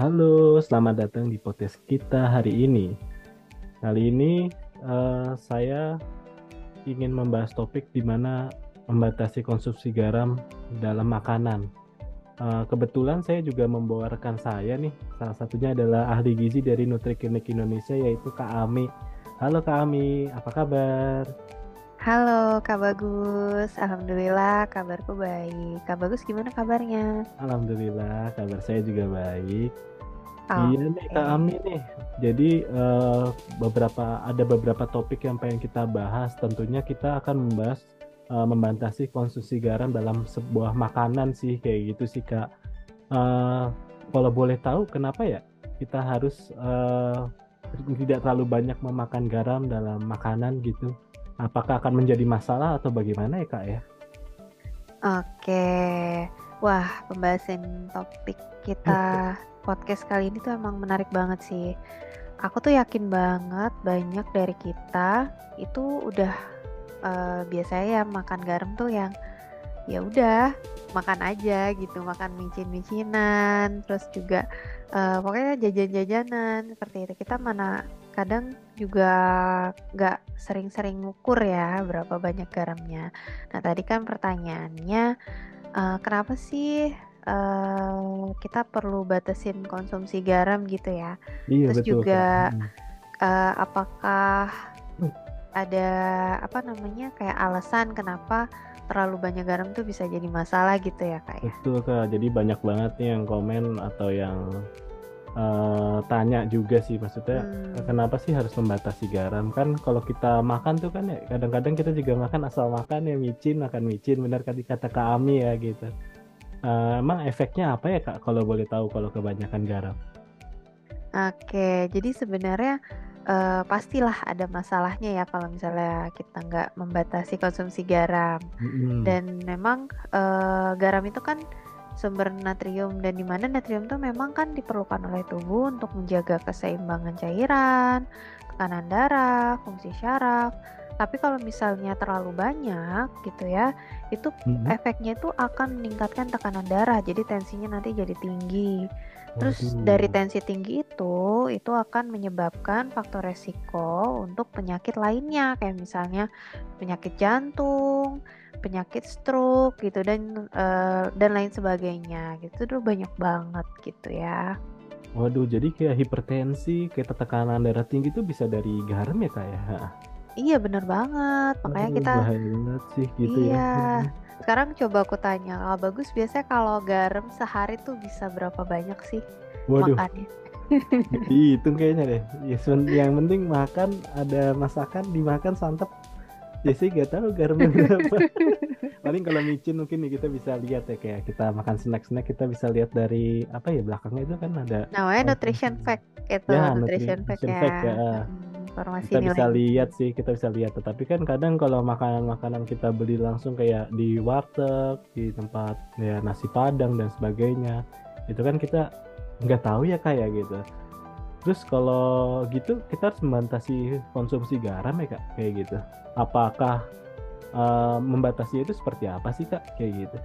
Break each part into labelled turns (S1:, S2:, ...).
S1: Halo, selamat datang di podcast kita hari ini. Kali ini saya ingin membahas topik di mana membatasi konsumsi garam dalam makanan. Kebetulan saya juga membawa rekan saya nih. Salah satunya adalah ahli gizi dari Nutriklinik Indonesia yaitu Kak Ami. Halo Kak Ami, apa kabar?
S2: Halo Kak Bagus, Alhamdulillah kabarku baik. Kak Bagus gimana kabarnya?
S1: Alhamdulillah, kabar saya juga baik. Iya nih Kak Ami
S2: Oke.
S1: nih. Jadi ada beberapa topik yang pengen kita bahas. Tentunya kita akan membahas membatasi konsumsi garam dalam sebuah makanan sih kayak gitu sih Kak. Eh, Kalau boleh tahu kenapa ya kita harus tidak terlalu banyak memakan garam dalam makanan gitu? Apakah akan menjadi masalah atau bagaimana ya Kak ya?
S2: Oke. Wah, pembahasan topik kita podcast kali ini tuh emang menarik banget sih. Aku tuh yakin banget banyak dari kita itu udah biasanya ya makan garam tuh yang ya udah makan aja gitu, makan micin-micinan, terus juga pokoknya jajan-jajanan seperti itu. Kita mana kadang juga nggak sering-sering ngukur ya berapa banyak garamnya. Nah tadi kan pertanyaannya, kenapa sih kita perlu batasin konsumsi garam gitu ya?
S1: Iya
S2: Terus
S1: betul Kak.
S2: juga apakah ada apa namanya kayak alasan kenapa terlalu banyak garam tuh bisa jadi masalah gitu ya kak ya?
S1: Betul Kak. Jadi banyak banget nih yang komen atau yang tanya juga sih maksudnya
S2: Hmm,
S1: kenapa sih harus membatasi garam kan kalau kita makan tuh kan ya kadang-kadang kita juga makan asal makan ya micin makan micin benar kan kata Kak Ami ya gitu. Emang efeknya apa ya Kak kalau boleh tahu kalau kebanyakan garam?
S2: oke, jadi sebenarnya pastilah ada masalahnya ya kalau misalnya kita nggak membatasi konsumsi garam.
S1: Mm-mm.
S2: Dan memang garam itu kan sumber natrium dan di mana natrium tuh memang kan diperlukan oleh tubuh untuk menjaga keseimbangan cairan, tekanan darah, fungsi syaraf. Tapi kalau misalnya terlalu banyak gitu ya, itu
S1: Mm-mm.
S2: efeknya itu akan meningkatkan tekanan darah. Jadi tensinya nanti jadi tinggi. Terus dari
S1: Waduh.
S2: tensi tinggi itu akan menyebabkan faktor resiko untuk penyakit lainnya kayak misalnya penyakit jantung, penyakit stroke gitu dan lain sebagainya gitu tuh banyak banget gitu ya.
S1: Waduh, jadi kayak hipertensi, kayak tekanan darah tinggi itu bisa dari garam ya Kak ya?
S2: Iya bener banget. Makanya
S1: Waduh,
S2: kita
S1: bahaya banget sih gitu ya.
S2: iya. Sekarang coba aku tanya, kalau bagus biasanya kalau garam sehari tuh bisa berapa banyak sih
S1: Waduh,
S2: makannya?
S1: gak dihitung kayaknya deh. Ya, yang penting makan, ada masakan, dimakan, santap. Ya sih gak tahu garamnya berapa. Paling kalau micin mungkin nih kita bisa lihat ya kayak kita makan snack-snack kita bisa lihat dari apa ya belakangnya itu kan ada
S2: Namanya
S1: konsumsi.
S2: nutrition fact itu,
S1: Ya,
S2: nutrition fact
S1: nutrition
S2: ya.
S1: fact ya.
S2: Informasi
S1: Kita bisa
S2: nilai gizi.
S1: lihat sih, kita bisa lihat. Tetapi kan kadang kalau makanan-makanan kita beli langsung kayak di warteg, di tempat ya nasi Padang dan sebagainya, itu kan kita nggak tahu ya kayak gitu. Terus kalau gitu kita harus membatasi konsumsi garam ya Kak, kayak gitu. Apakah membatasi itu seperti apa sih Kak, kayak gitu?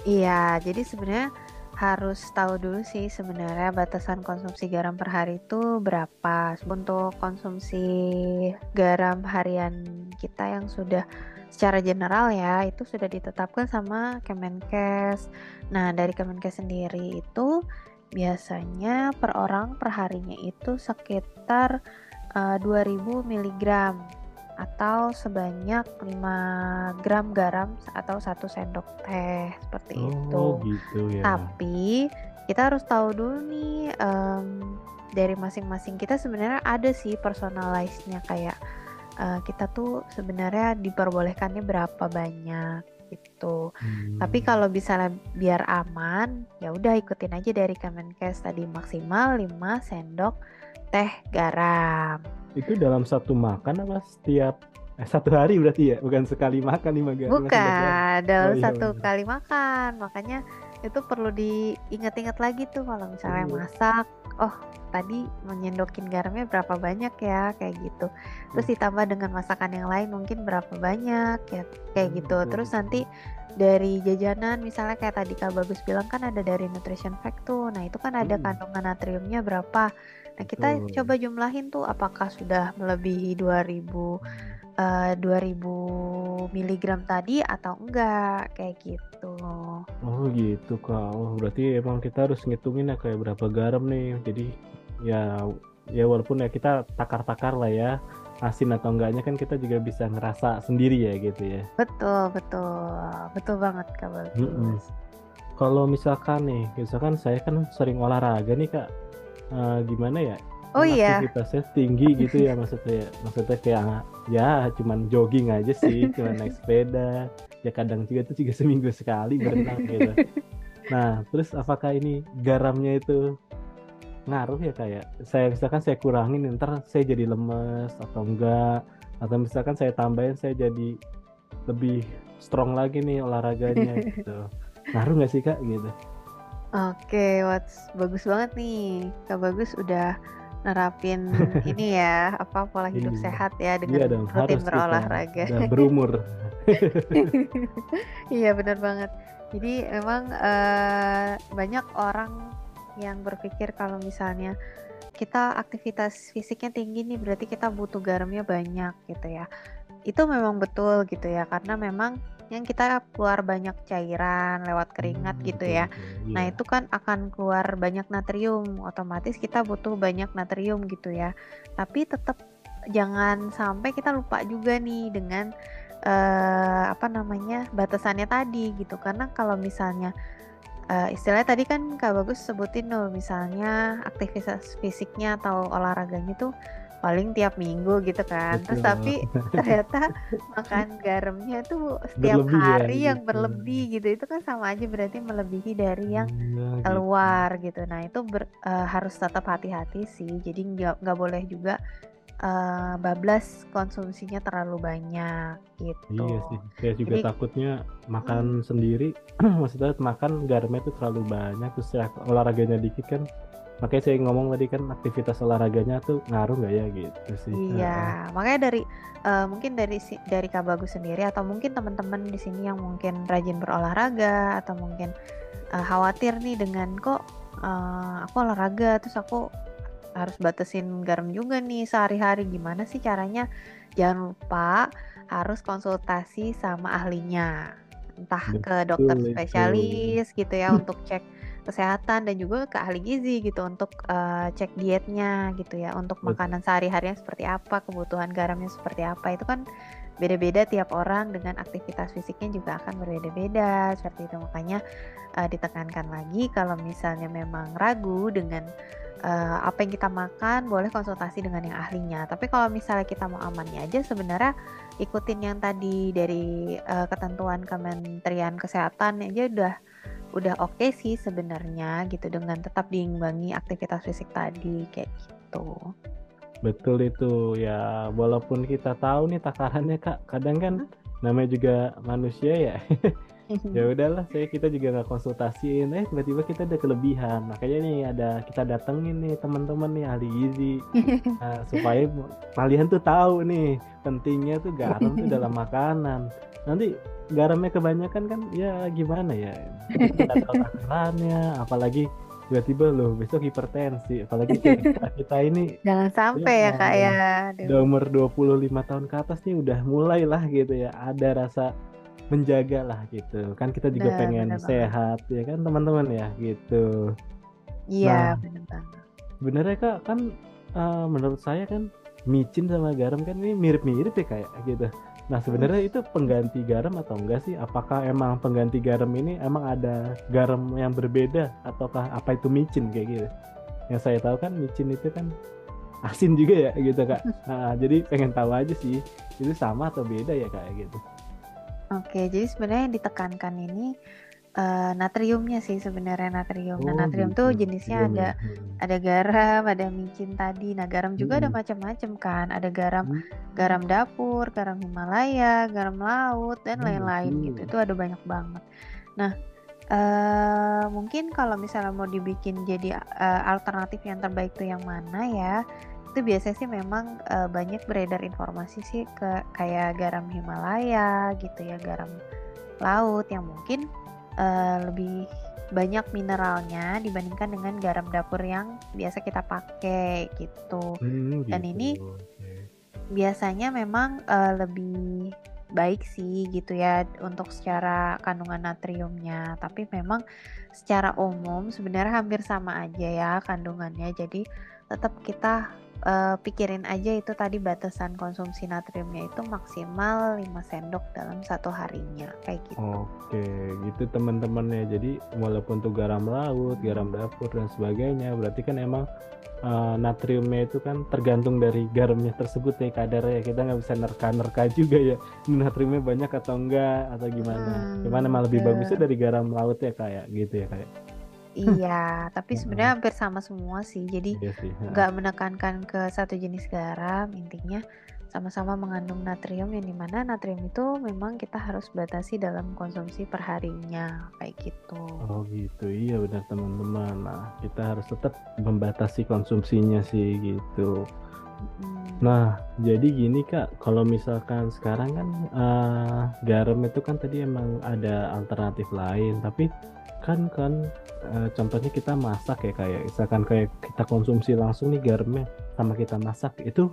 S2: Iya, jadi sebenarnya harus tahu dulu sih sebenarnya batasan konsumsi garam per hari itu berapa. Untuk konsumsi garam harian kita yang sudah secara general ya, itu sudah ditetapkan sama Kemenkes. Nah, dari Kemenkes sendiri itu biasanya per orang per harinya itu sekitar 2000 miligram atau sebanyak 5 gram garam atau 1 sendok teh seperti
S1: Oh
S2: itu.
S1: gitu ya.
S2: Tapi kita harus tahu dulu nih dari masing-masing kita sebenarnya ada sih personalize-nya kayak kita tuh sebenarnya diperbolehkannya berapa banyak gitu. Tapi
S1: Hmm.
S2: kalau bisa biar aman, ya udah ikutin aja dari Kemenkes tadi maksimal 5 sendok teh garam.
S1: Itu dalam satu makan apa setiap satu hari berarti ya, bukan sekali makan 5 sendok garam.
S2: Bukan,
S1: Oh
S2: dalam
S1: iya
S2: satu
S1: benar.
S2: kali makan. Makanya itu perlu diingat-ingat lagi tuh kalau misalnya
S1: Iya.
S2: masak. Oh, tadi menyendokin garamnya berapa banyak ya, kayak gitu. Terus
S1: Hmm,
S2: ditambah dengan masakan yang lain mungkin berapa banyak ya, kayak gitu.
S1: betul
S2: Terus
S1: betul.
S2: nanti dari jajanan misalnya kayak tadi Kak Bagus bilang kan ada dari nutrition fact tuh. Nah, itu kan ada
S1: Hmm,
S2: kandungan natriumnya berapa. Nah, kita
S1: betul.
S2: coba jumlahin tuh apakah sudah melebihi 2000
S1: Hmm.
S2: 2000 miligram tadi atau enggak kayak gitu.
S1: Oh gitu Kak. Oh berarti emang kita harus ngitungin ya kayak berapa garam nih. Jadi ya ya walaupun ya kita takar-takar lah ya, asin atau enggaknya kan kita juga bisa ngerasa sendiri ya gitu ya.
S2: Betul, betul. Betul banget Kak
S1: Mm-mm.
S2: Bagus.
S1: Kalau misalkan nih, misalkan saya kan sering olahraga nih Kak. Gimana ya?
S2: Oh
S1: Kan
S2: iya,
S1: aktivitasnya tinggi gitu ya maksudnya kayak ya cuman jogging aja sih, cuman naik sepeda. Ya kadang juga tuh juga seminggu sekali berenang gitu. Nah, terus apakah ini garamnya itu ngaruh ya kayak saya misalkan saya kurangin ntar saya jadi lemes atau enggak atau misalkan saya tambahin saya jadi lebih strong lagi nih olahraganya gitu. Ngaruh nggak sih Kak gitu?
S2: oke, bagus banget nih. Kak Bagus udah nerapin ini ya, apa pola hidup
S1: Iya,
S2: sehat ya
S1: iya
S2: dengan
S1: dong harus
S2: rutin
S1: kita
S2: berolahraga.
S1: udah berumur.
S2: Iya benar banget. Jadi emang banyak orang yang berpikir kalau misalnya kita aktivitas fisiknya tinggi nih berarti kita butuh garamnya banyak gitu ya. Itu memang betul gitu ya karena memang yang kita keluar banyak cairan lewat keringat gitu
S1: Betul
S2: ya.
S1: betul.
S2: Nah,
S1: Iya.
S2: itu kan akan keluar banyak natrium, otomatis kita butuh banyak natrium gitu ya. Tapi tetap jangan sampai kita lupa juga nih dengan apa namanya? Batasannya tadi gitu. Karena kalau misalnya istilahnya tadi kan Kak Bagus sebutin tuh misalnya aktivitas fisiknya atau olahraganya tuh paling tiap minggu gitu kan. Terus
S1: Betul.
S2: tapi ternyata makan garamnya tuh setiap
S1: Berlebih ya
S2: hari yang
S1: gitu.
S2: berlebih gitu. Itu kan sama aja berarti melebihi dari yang
S1: Iya gitu.
S2: keluar gitu. Nah, itu harus tetap hati-hati sih. Jadi nggak boleh juga bablas konsumsinya terlalu banyak gitu.
S1: Iya sih, saya juga
S2: Jadi
S1: takutnya makan
S2: mm,
S1: sendiri, maksudnya makan garamnya itu terlalu banyak, terus ya olahraganya dikit kan, makanya saya ngomong tadi kan aktivitas olahraganya tuh ngaruh nggak ya gitu sih.
S2: iya,
S1: Heeh.
S2: makanya dari mungkin dari Kak Bagus sendiri atau mungkin teman-teman di sini yang mungkin rajin berolahraga atau mungkin khawatir nih dengan kok aku olahraga terus aku harus batasin garam juga nih sehari-hari gimana sih caranya? Jangan lupa harus konsultasi sama ahlinya. Entah ke dokter
S1: Betul itu.
S2: spesialis gitu ya untuk cek kesehatan dan juga ke ahli gizi gitu untuk cek dietnya gitu ya. Untuk
S1: Bet-
S2: makanan sehari-harinya seperti apa, kebutuhan garamnya seperti apa. Itu kan beda-beda tiap orang dengan aktivitas fisiknya juga akan berbeda-beda seperti itu. Makanya ditekankan lagi kalau misalnya memang ragu dengan apa yang kita makan boleh konsultasi dengan yang ahlinya. Tapi kalau misalnya kita mau amannya aja sebenarnya ikutin yang tadi dari ketentuan Kementerian Kesehatan aja udah oke sih sebenarnya gitu dengan tetap diimbangi aktivitas fisik tadi kayak gitu.
S1: Betul itu ya, walaupun kita tahu nih takarannya Kak, kadang kan namanya juga manusia ya. Ya udahlah kita juga nggak konsultasiin tiba-tiba kita ada kelebihan makanya nih kita datengin nih teman-teman nih ahli gizi. Nah, supaya kalian tuh tahu nih pentingnya tuh garam tuh dalam makanan. Nanti garamnya kebanyakan kan ya gimana ya, kita nggak tahu takarannya, apalagi tiba-tiba loh besok hipertensi, apalagi kayak kita ini
S2: Jangan
S1: ya,
S2: sampai ya Kak ya.
S1: udah
S2: Aduh,
S1: umur 25 tahun ke atas nih udah mulai lah gitu ya ada rasa menjaga lah gitu kan, kita juga
S2: bener
S1: pengen
S2: bener banget.
S1: sehat ya kan teman-teman ya gitu.
S2: Iya,
S1: Nah
S2: bener banget.
S1: sebenarnya Kak kan menurut saya kan micin sama garam kan ini mirip-mirip ya kayak gitu. Nah sebenarnya itu pengganti garam atau enggak sih, apakah emang pengganti garam ini emang ada garam yang berbeda ataukah apa itu micin kayak gitu. Yang saya tahu kan micin itu kan asin juga ya gitu Kak. Nah, jadi pengen tahu aja sih itu sama atau beda ya kayak gitu.
S2: Oke, jadi sebenarnya yang ditekankan ini natriumnya sih sebenarnya natrium. Nah,
S1: Oh
S2: natrium
S1: gitu,
S2: tuh jenisnya
S1: natrium ya.
S2: ada garam, ada micin tadi. Nah, garam juga ada
S1: Hmm.
S2: macam-macam kan. Ada garam
S1: Hmm.
S2: garam dapur, garam Himalaya, garam laut dan
S1: Oh
S2: lain-lain gitu.
S1: gitu.
S2: Itu ada banyak banget. Nah, Mungkin kalau misalnya mau dibikin jadi alternatif yang terbaik tuh yang mana ya? Itu biasanya sih memang banyak beredar informasi sih kayak garam Himalaya gitu ya, garam laut yang mungkin lebih banyak mineralnya dibandingkan dengan garam dapur yang biasa kita pakai gitu. Dan
S1: Gitu.
S2: ini
S1: Oke.
S2: biasanya memang lebih baik sih gitu ya untuk secara kandungan natriumnya, tapi memang secara umum sebenarnya hampir sama aja ya kandungannya. Jadi tetap kita pikirin aja itu tadi batasan konsumsi natriumnya itu maksimal 5 sendok dalam satu harinya kayak gitu.
S1: Oke, gitu teman-teman ya. Jadi walaupun tuh garam laut, garam dapur dan sebagainya, berarti kan emang natriumnya itu kan tergantung dari garamnya tersebut ya kadarnya. Kita nggak bisa nerka-nerka juga ya, ini natriumnya banyak atau enggak atau gimana. Cuman emang lebih bagusnya
S2: Betul.
S1: dari garam laut ya kayak gitu ya kayak.
S2: Iya, tapi
S1: Heeh,
S2: sebenarnya hampir sama semua sih. Jadi
S1: iya sih. Heeh.
S2: nggak menekankan ke satu jenis garam, intinya sama-sama mengandung natrium yang dimana natrium itu memang kita harus batasi dalam konsumsi perharinya, kayak gitu.
S1: Oh gitu, iya benar teman-teman. Nah, kita harus tetap membatasi konsumsinya sih gitu.
S2: Mm-mm.
S1: Nah, jadi gini Kak, kalau misalkan sekarang kan garam itu kan tadi emang ada alternatif lain, tapi contohnya kita masak ya kayak misalkan kayak kita konsumsi langsung nih garamnya sama kita masak itu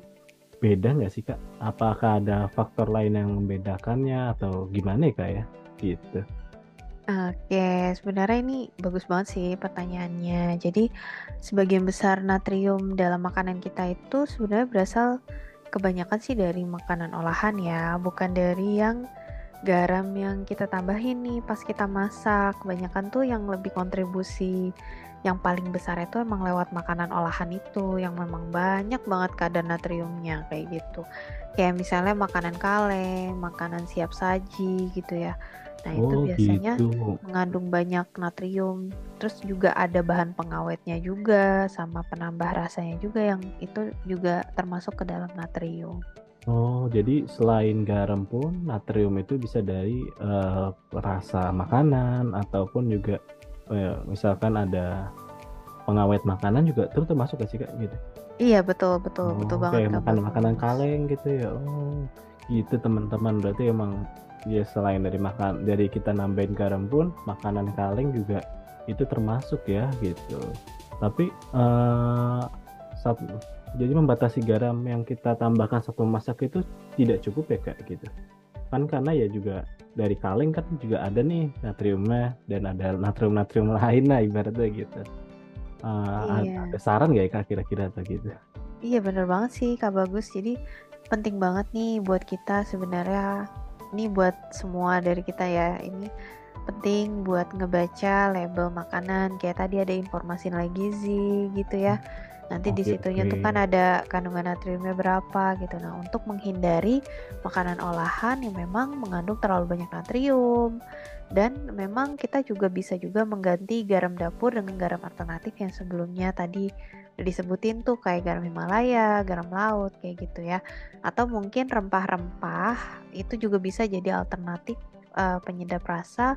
S1: beda nggak sih Kak? Apakah ada faktor lain yang membedakannya atau gimana ya Kak ya? Gitu.
S2: Oke, sebenarnya ini bagus banget sih pertanyaannya. Jadi, sebagian besar natrium dalam makanan kita itu sebenarnya berasal kebanyakan sih dari makanan olahan ya, bukan dari yang garam yang kita tambahin nih pas kita masak. Kebanyakan tuh yang lebih kontribusi yang paling besar itu emang lewat makanan olahan itu yang memang banyak banget kadar natriumnya kayak gitu. Kayak misalnya makanan kaleng, makanan siap saji gitu ya. Nah, itu
S1: Oh
S2: biasanya
S1: gitu.
S2: mengandung banyak natrium. Terus juga ada bahan pengawetnya juga sama penambah rasanya juga yang itu juga termasuk ke dalam natrium.
S1: Oh, jadi selain garam pun natrium itu bisa dari rasa makanan ataupun juga misalkan ada pengawet makanan juga terus termasuk gak sih Kak gitu?
S2: Iya, betul betul betul
S1: Oh,
S2: banget
S1: kayak
S2: Kak,
S1: makanan-makanan
S2: bagus.
S1: kaleng gitu ya. Oh, gitu teman-teman. Berarti emang ya selain dari kita nambahin garam pun makanan kaleng juga itu termasuk ya gitu. Tapi sat- jadi membatasi garam yang kita tambahkan saat memasak itu tidak cukup ya Kak gitu. Kan karena ya juga dari kaleng kan juga ada nih natriumnya dan ada natrium-natrium lain lah ibaratnya gitu. Ada
S2: Iya.
S1: saran nggak ya Kak kira-kira atau gitu?
S2: Iya bener banget sih Kak Bagus. Jadi penting banget nih buat kita sebenarnya. Ini buat semua dari kita ya. Ini penting buat ngebaca label makanan. Kayak tadi ada informasi nilai gizi gitu ya. Nanti di
S1: Oke,
S2: situnya
S1: oke.
S2: tuh kan ada kandungan natriumnya berapa gitu. Nah, untuk menghindari makanan olahan yang memang mengandung terlalu banyak natrium. Dan memang kita juga bisa juga mengganti garam dapur dengan garam alternatif yang sebelumnya tadi udah disebutin tuh kayak garam Himalaya, garam laut kayak gitu ya. Atau mungkin rempah-rempah itu juga bisa jadi alternatif penyedap rasa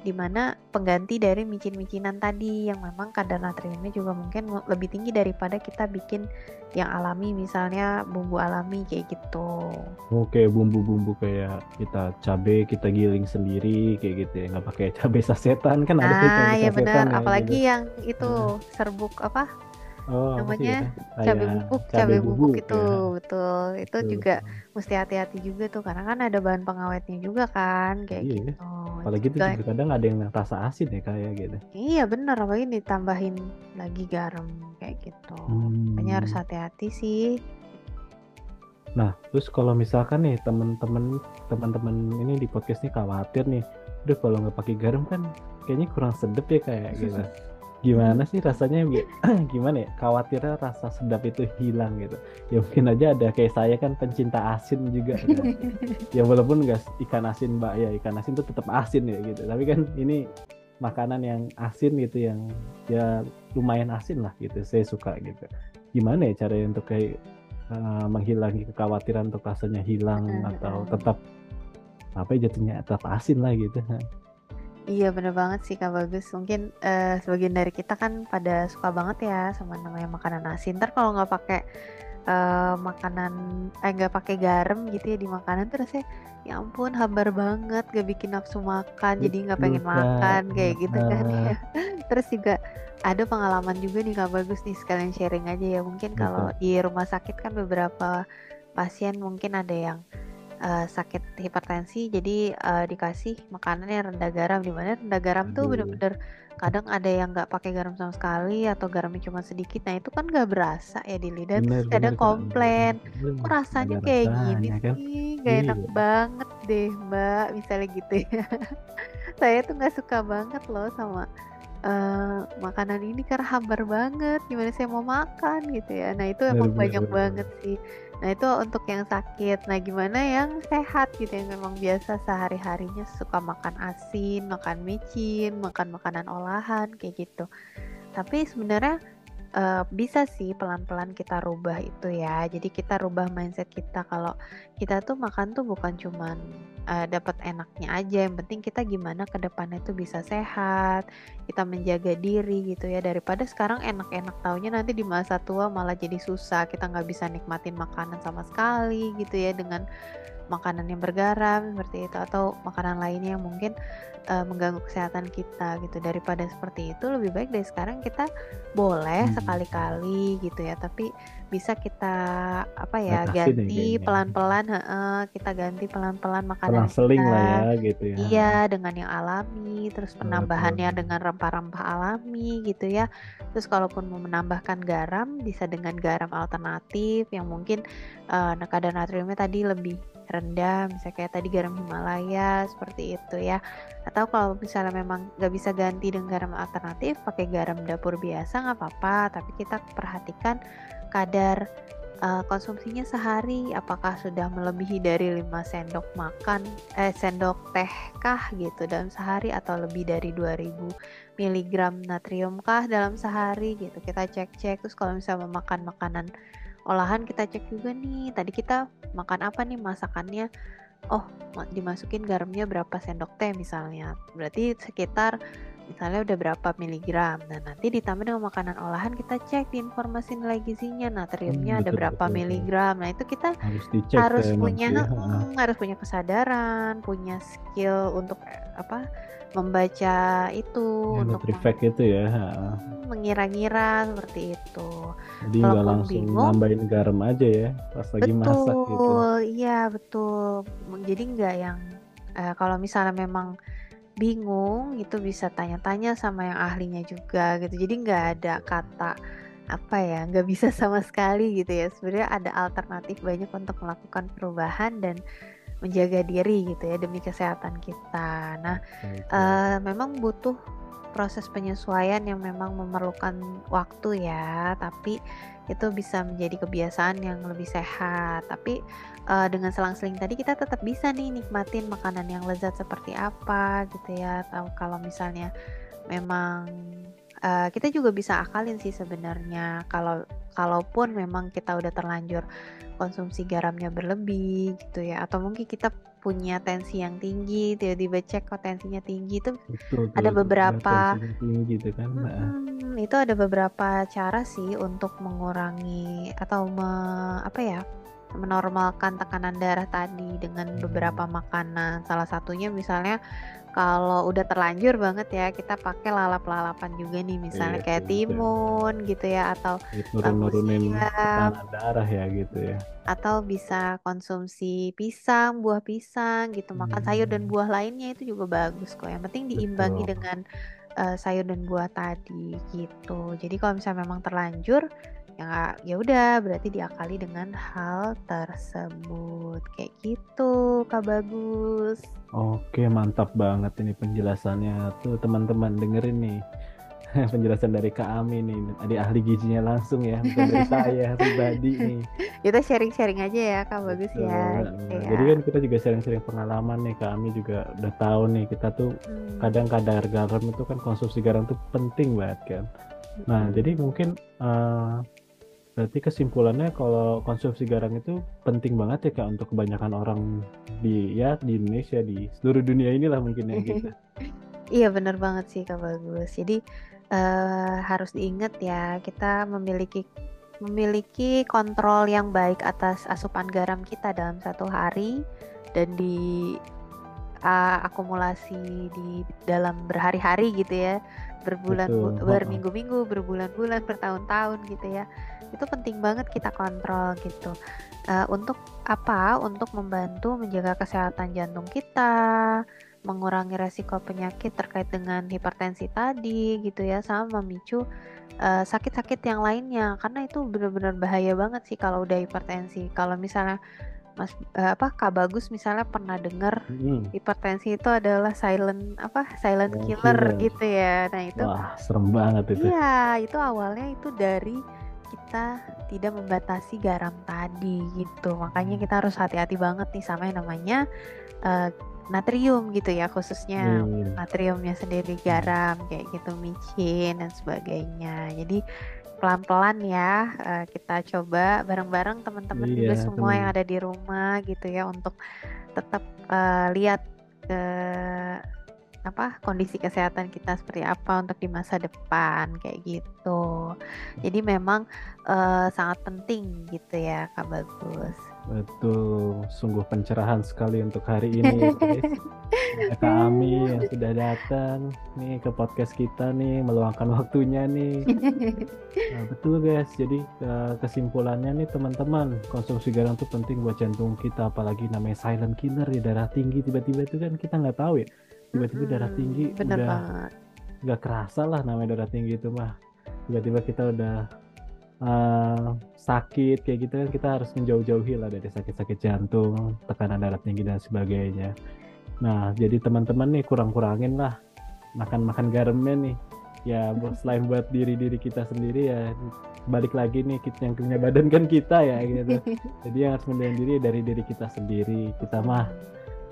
S2: di mana pengganti dari micin-micinan tadi yang memang kadar natriumnya juga mungkin lebih tinggi daripada kita bikin yang alami misalnya bumbu alami kayak gitu.
S1: Oke, bumbu-bumbu kayak kita cabe kita giling sendiri kayak gitu ya, nggak pakai cabe sasetan kan ada tuh
S2: Nah,
S1: cabe
S2: ya benar,
S1: sasetan ya gitu.
S2: apalagi yang itu
S1: Nah,
S2: serbuk apa
S1: oh apa sih
S2: namanya
S1: ya? Kayak cabe
S2: cabai bubuk
S1: bubuk
S2: itu
S1: ya.
S2: betul itu
S1: Betul,
S2: juga
S1: betul.
S2: mesti hati-hati juga tuh karena kan ada bahan pengawetnya juga kan kayak
S1: Iya ya.
S2: gitu itu
S1: Apalagi itu
S2: juga
S1: juga kadang ada yang rasa asin ya kayak gitu.
S2: iya bener apalagi ditambahin lagi garam kayak gitu makanya harus
S1: Hmm.
S2: hati-hati sih.
S1: Nah, terus kalau misalkan nih teman-teman ini di podcast nih khawatir nih, udah kalau nggak pakai garam kan kayaknya kurang sedep ya kayak gitu. Gimana sih rasanya gimana ya? Khawatirnya rasa sedap itu hilang gitu. Ya mungkin aja ada kayak saya kan pencinta asin juga kan. Ya walaupun nggak ikan asin mbak ya ikan asin tuh tetap asin ya gitu. Tapi kan ini makanan yang asin gitu yang ya lumayan asin lah gitu. Saya suka gitu. Gimana ya caranya untuk kayak menghilangi kekhawatiran untuk rasanya hilang atau tetap apa ya jatuhnya tetap asin lah gitu.
S2: Iya bener banget sih Kak Bagus. Mungkin sebagian dari kita kan pada suka banget ya sama namanya makanan asin. Ntar kalau nggak pakai makanan, nggak pakai garam gitu ya di makanan tuh rasanya ya ampun hambar banget, gak bikin nafsu makan, jadi nggak
S1: Betul
S2: pengen
S1: Kak.
S2: makan kayak gitu kan
S1: Heeh,
S2: ya. Terus juga ada pengalaman juga nih Kak Bagus nih, sekalian sharing aja ya. Mungkin kalau
S1: betul.
S2: di rumah sakit kan beberapa pasien mungkin ada yang sakit hipertensi jadi dikasih makanan yang rendah garam, di mana rendah garam tuh
S1: Aduh,
S2: bener-bener kadang ada yang nggak pakai garam sama sekali atau garamnya cuma sedikit, nah itu kan nggak berasa ya di lidah, terus
S1: bener-bener
S2: kadang
S1: Kak.
S2: komplain kok
S1: Nggak
S2: rasanya
S1: ada
S2: kayak gini
S1: rasanya kan?
S2: sih, gak enak
S1: Iya,
S2: banget deh mbak, misalnya gitu ya. Saya tuh nggak suka banget loh sama makanan ini karena hambar banget, gimana saya mau makan gitu ya. Nah itu emang banyak
S1: bener-bener.
S2: banget sih. Nah itu untuk yang sakit. Nah gimana yang sehat gitu yang memang biasa sehari-harinya suka makan asin, makan micin, makan makanan olahan kayak gitu. Tapi sebenarnya bisa sih pelan-pelan kita rubah itu ya. Jadi kita rubah mindset kita kalau kita tuh makan tuh bukan cuman dapat enaknya aja. Yang penting kita gimana ke depannya tuh bisa sehat, kita menjaga diri gitu ya. Daripada sekarang enak-enak taunya nanti di masa tua malah jadi susah. Kita nggak bisa nikmatin makanan sama sekali gitu ya dengan makanan yang bergaram seperti itu atau makanan lainnya yang mungkin mengganggu kesehatan kita gitu. Daripada seperti itu lebih baik dari sekarang kita boleh
S1: Hmm,
S2: sekali-kali gitu ya, tapi bisa kita apa ya
S1: batasi nih
S2: ganti
S1: kayaknya.
S2: pelan-pelan, kita ganti pelan-pelan makanan
S1: Selang-seling lah ya
S2: kita.
S1: gitu ya.
S2: Iya, dengan yang alami, terus penambahannya
S1: Betul.
S2: dengan rempah-rempah alami gitu ya. Terus kalaupun mau menambahkan garam, bisa dengan garam alternatif yang mungkin kadar natriumnya tadi lebih rendah, misalnya kayak tadi garam Himalaya seperti itu ya. Atau kalau misalnya memang nggak bisa ganti dengan garam alternatif, pakai garam dapur biasa nggak apa-apa, tapi kita perhatikan kadar konsumsinya sehari, apakah sudah melebihi dari 5 sendok teh kah gitu dalam sehari atau lebih dari 2000 miligram natrium kah dalam sehari gitu. Kita cek-cek, terus kalau misalnya memakan makanan olahan kita cek juga nih, tadi kita makan apa nih masakannya. Oh, dimasukin garamnya berapa sendok teh misalnya. Berarti sekitar misalnya udah berapa miligram. Nah, nanti ditambah dengan makanan olahan kita cek di informasi nilai gizinya, natriumnya ada
S1: Betul
S2: berapa
S1: betul.
S2: miligram. Nah, itu kita
S1: Harus dicek tuh
S2: harus
S1: emang
S2: punya
S1: sih. Heeh.
S2: harus punya kesadaran, punya skill untuk apa? Membaca itu,
S1: Ya,
S2: untuk
S1: Nutrifake itu ya. Heeh.
S2: mengira-ngira seperti itu.
S1: Jadi nggak
S2: Kalaupun
S1: langsung
S2: bingung,
S1: nambahin garam aja ya pas lagi masak gitu.
S2: betul, iya betul. Jadi nggak yang kalau misalnya memang bingung itu bisa tanya-tanya sama yang ahlinya juga gitu. Jadi nggak ada kata apa ya, nggak bisa sama sekali gitu ya. Sebenarnya ada alternatif banyak untuk melakukan perubahan dan menjaga diri gitu ya demi kesehatan kita. Nah,
S1: Oke.
S2: memang butuh proses penyesuaian yang memang memerlukan waktu ya, tapi itu bisa menjadi kebiasaan yang lebih sehat. Tapi dengan selang-seling tadi kita tetap bisa nih nikmatin makanan yang lezat seperti apa gitu ya. Atau kalau misalnya memang kita juga bisa akalin sih sebenarnya kalaupun memang kita udah terlanjur konsumsi garamnya berlebih gitu ya, atau mungkin kita punya tensi yang tinggi tiba-tiba cek kok tensinya tinggi itu
S1: Betul tuh
S2: ada beberapa
S1: tensinya tinggi tuh kan. Heeh.
S2: itu ada beberapa cara sih untuk mengurangi atau apa ya, menormalkan tekanan darah tadi dengan beberapa
S1: Hmm,
S2: makanan. Salah satunya misalnya kalau udah terlanjur banget ya, kita pakai lalap-lalapan juga nih, misalnya
S1: iya sih
S2: kayak
S1: itu
S2: timun gitu ya, atau
S1: ya,
S2: labu
S1: nurunin
S2: siam,
S1: tekanan darah ya gitu ya.
S2: atau bisa konsumsi pisang, buah pisang gitu, makan sayur dan
S1: Hmm,
S2: buah lainnya itu juga bagus kok. Yang penting diimbangi
S1: betul.
S2: dengan sayur dan buah tadi gitu. Jadi kalau misalnya memang terlanjur ya ya udah berarti diakali dengan hal tersebut. Kayak gitu, Kak Bagus.
S1: Oke, mantap banget ini penjelasannya tuh teman-teman dengerin nih. Penjelasan dari Kak Ami nih, dari ahli gizinya langsung ya, bukan dari saya pribadi nih.
S2: Kita sharing-sharing aja ya, Kak Bagus
S1: Betul.
S2: ya, gitu
S1: Heeh. Jadi kan
S2: ya.
S1: kita juga sering-sering pengalaman nih, Kak Ami juga udah tahu nih, kita tuh
S2: Hmm,
S1: kadang kadar garam itu kan konsumsi garam tuh penting banget kan. Nah, jadi
S2: mm-mm.
S1: mungkin berarti kesimpulannya kalau konsumsi garam itu penting banget ya Kak untuk kebanyakan orang di Indonesia, di seluruh dunia inilah mungkin ya gitu.
S2: Iya bener banget sih Kak Bagus. Jadi harus diingat ya, kita memiliki memiliki kontrol yang baik atas asupan garam kita dalam satu hari dan di akumulasi di dalam berhari-hari gitu ya,
S1: Betul. Heeh.
S2: berminggu-minggu, berbulan-bulan, bertahun-tahun gitu ya. Itu penting banget kita kontrol gitu. Untuk apa? Untuk membantu menjaga kesehatan jantung kita, mengurangi resiko penyakit terkait dengan hipertensi tadi gitu ya, sama memicu sakit-sakit yang lainnya. Karena itu benar-benar bahaya banget sih kalau udah hipertensi. Kalau misalnya Kak Bagus misalnya pernah dengar
S1: Mm-mm.
S2: hipertensi itu adalah silent
S1: Yang
S2: killer
S1: killer.
S2: gitu ya. Nah, itu
S1: Wah, serem banget itu.
S2: iya, itu awalnya itu dari kita tidak membatasi garam tadi gitu. Makanya kita harus hati-hati banget nih sama yang namanya eh, natrium gitu ya, khususnya
S1: Iya.
S2: natriumnya sendiri, garam kayak gitu, micin dan sebagainya. Jadi pelan-pelan ya, kita coba bareng-bareng teman-teman
S1: Iya,
S2: juga semua
S1: temen.
S2: yang ada di rumah gitu ya, untuk tetap lihat ke kondisi kesehatan kita seperti apa untuk di masa depan kayak gitu. Jadi memang sangat penting gitu ya Kak Bagus.
S1: Betul, sungguh pencerahan sekali untuk hari ini ya guys. Ada Kak Ami yang sudah datang nih ke podcast kita nih, meluangkan waktunya nih. Nah, betul guys, jadi kesimpulannya nih teman-teman, konsumsi garam tuh penting buat jantung kita, apalagi namanya silent killer ya, darah tinggi tiba-tiba itu kan kita nggak tahu ya. Tiba-tiba darah tinggi
S2: Bener
S1: udah
S2: banget.
S1: nggak kerasa lah namanya darah tinggi itu mah. Tiba-tiba kita udah eh, sakit kayak gitu kan, kita harus menjauh-jauhi lah dari sakit-sakit jantung, tekanan darah tinggi dan sebagainya. Nah, jadi teman-teman nih kurang-kurangin lah makan-makan garamnya nih. Ya, selain buat diri-diri kita sendiri ya, balik lagi nih kita yang punya badan kan kita ya gitu. Jadi yang harus mendidik diri dari diri kita sendiri. Kita mah,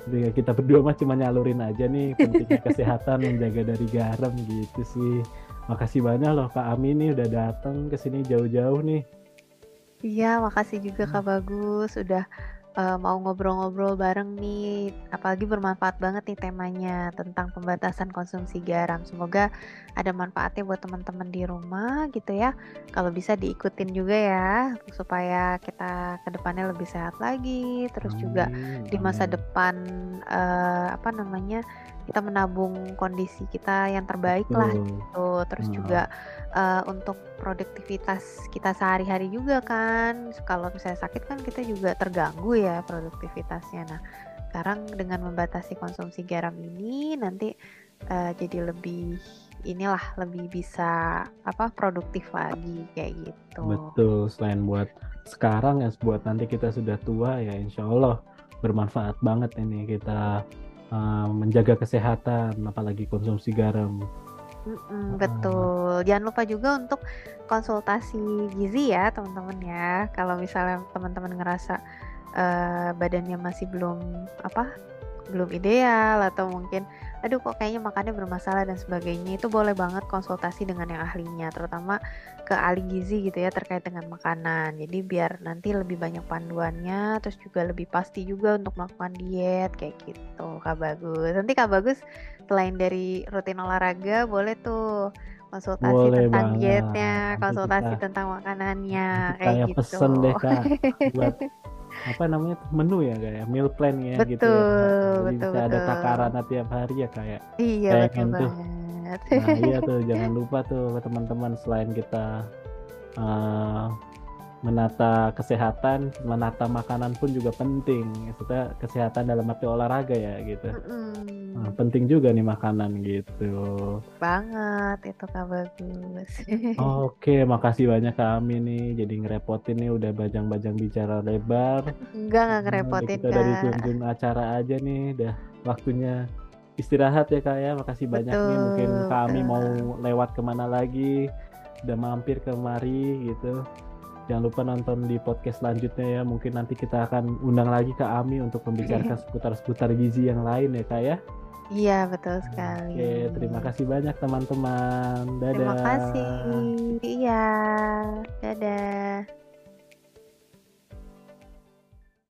S1: kita berdua mah cuma nyalurin aja nih pentingnya kesehatan menjaga dari garam gitu sih. Makasih banyak loh Kak Ami nih udah datang ke sini jauh-jauh nih.
S2: Iya, makasih juga Kak Bagus udah mau ngobrol-ngobrol bareng nih. Apalagi bermanfaat banget nih temanya tentang pembatasan konsumsi garam. Semoga ada manfaatnya buat teman-teman di rumah gitu ya. Kalau bisa diikutin juga ya supaya kita ke depannya lebih sehat lagi. Terus juga
S1: Amin,
S2: di masa
S1: amin.
S2: depan kita menabung kondisi kita yang terbaik lah
S1: Betul.
S2: gitu. Terus juga
S1: Heeh.
S2: untuk produktivitas kita sehari-hari juga kan, kalau misalnya sakit kan kita juga terganggu ya produktivitasnya. Nah, sekarang dengan membatasi konsumsi garam ini nanti jadi lebih lebih bisa produktif lagi kayak gitu.
S1: Betul, selain buat sekarang ya, buat nanti kita sudah tua ya, insya Allah bermanfaat banget ini kita menjaga kesehatan, apalagi konsumsi garam. Heeh.
S2: Betul. Jangan lupa juga untuk konsultasi gizi ya teman-teman ya. Kalau misalnya teman-teman ngerasa badannya masih belum ideal, atau mungkin aduh kok kayaknya makannya bermasalah dan sebagainya, itu boleh banget konsultasi dengan yang ahlinya, terutama ke ahli gizi gitu ya, terkait dengan makanan. Jadi biar nanti lebih banyak panduannya, terus juga lebih pasti juga untuk melakukan diet kayak gitu Kak Bagus. Nanti Kak Bagus selain dari rutin olahraga boleh tuh konsultasi
S1: Boleh
S2: tentang
S1: banget.
S2: dietnya, konsultasi tentang
S1: Nanti
S2: makanannya kayak
S1: saya
S2: gitu.
S1: pesen deh Kak buat apa namanya tuh, menu ya kayak meal plan ya gitu ya.
S2: Betul,
S1: Jadi
S2: betul,
S1: bisa ada
S2: betul.
S1: takaran tiap hari ya kayak
S2: Iya, betul
S1: pengen tuh.
S2: banget.
S1: Nah iya tuh jangan lupa tuh teman-teman, selain kita eh, menata kesehatan, menata makanan pun juga penting. Maksudnya kesehatan dalam arti olahraga ya gitu. Nah,
S2: Mm-mm.
S1: penting juga nih makanan gitu.
S2: Banget itu Kak Bagus.
S1: Oke, makasih banyak Kak Ami nih. Jadi ngerepotin nih udah bajang-bajang bicara lebar.
S2: Enggak
S1: Udah
S2: ngerepotin
S1: kita dari
S2: Kak.
S1: ujung acara aja nih. Udah waktunya istirahat ya Kak ya. Makasih banyak nih. Mungkin
S2: Betul,
S1: Kak Ami mau
S2: betul.
S1: lewat kemana lagi. Udah mampir kemari gitu. Jangan lupa nonton di podcast selanjutnya ya. Mungkin nanti kita akan undang lagi Kak Ami untuk membicarakan seputar-seputar gizi yang lain ya Kak ya.
S2: Iya, betul sekali.
S1: Oke, terima kasih banyak teman-teman.
S2: Terima kasih.
S1: Dadah.
S2: Iya, dadah.